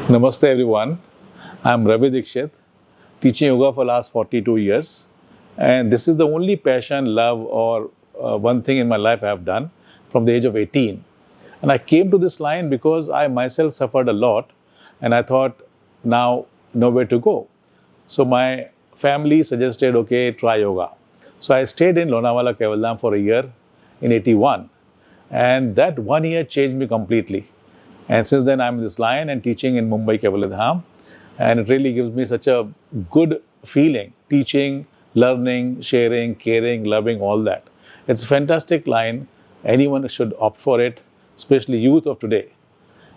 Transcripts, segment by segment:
Namaste everyone. I'm Ravi Dixit, teaching yoga for last 42 years. And this is the only passion, love or one thing in my life I have done from the age of 18. And I came to this line because I myself suffered a lot and I thought now nowhere to go. So my family suggested, okay, try yoga. So I stayed in Lonavala, Kevalam for a year in 81. And that 1 year changed me completely. And since then, I'm in this line and teaching in Mumbai, Kevaladham. And it really gives me such a good feeling, teaching, learning, sharing, caring, loving, all that. It's a fantastic line. Anyone should opt for it, especially youth of today.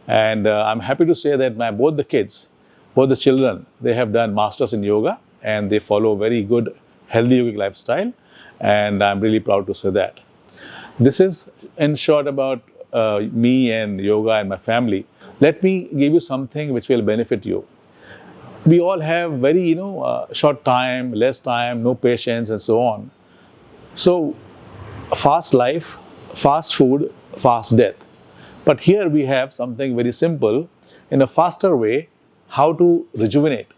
And I'm happy to say that both the children, they have done masters in yoga and they follow a very good, healthy yogic lifestyle. And I'm really proud to say that. This is in short about me and yoga and my family. Let me give you something which will benefit you. We all have very, short time, less time, no patience and so on. So, fast life, fast food, fast death. But here we have something very simple in a faster way, how to rejuvenate,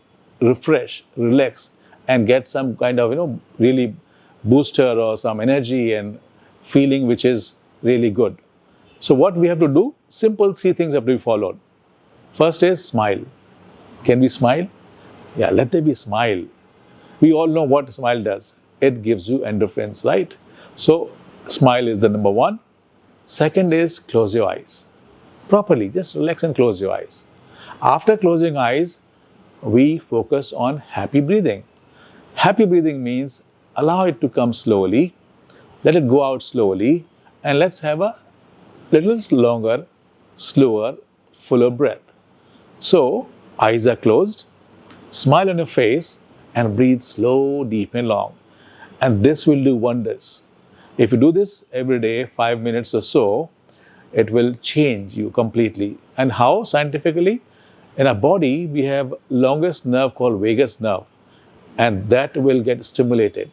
refresh, relax and get some kind of, really booster or some energy and feeling which is really good. So what we have to do, simple 3 things have to be followed. First is smile. Can we smile? Yeah, let there be smile. We all know what smile does. It gives you endorphins, right? So smile is the number 1. Second is close your eyes. Properly, just relax and close your eyes. After closing eyes, we focus on happy breathing. Happy breathing means allow it to come slowly, let it go out slowly, and let's have a little longer, slower, fuller breath. So, eyes are closed, smile on your face and breathe slow, deep and long. And this will do wonders. If you do this every day, 5 minutes or so, it will change you completely. And how? Scientifically, in our body, we have longest nerve called vagus nerve. And that will get stimulated.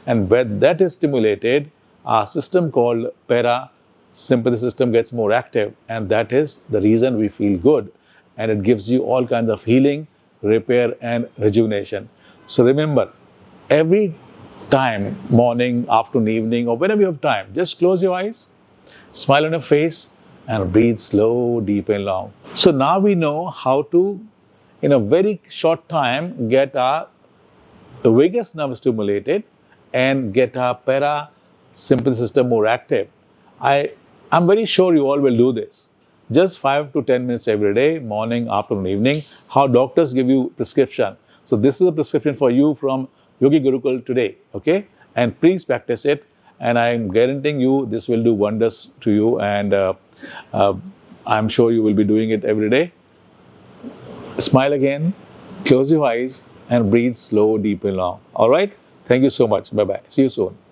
And when that is stimulated, our system called parasympathetic system gets more active, and that is the reason we feel good, and it gives you all kinds of healing, repair and rejuvenation. So remember, every time, morning, afternoon, evening or whenever you have time, just close your eyes, smile on your face and breathe slow, deep and long. So now we know how to, in a very short time, get our vagus nerve stimulated and get our parasympathetic system more active. I'm very sure you all will do this. Just 5 to 10 minutes every day, morning, afternoon, evening, how doctors give you prescription. So this is a prescription for you from Yogic Gurukul today, okay? And please practice it, and I'm guaranteeing you this will do wonders to you, and I'm sure you will be doing it every day. Smile again, close your eyes and breathe slow, deep and long. All right? Thank you so much. Bye-bye. See you soon.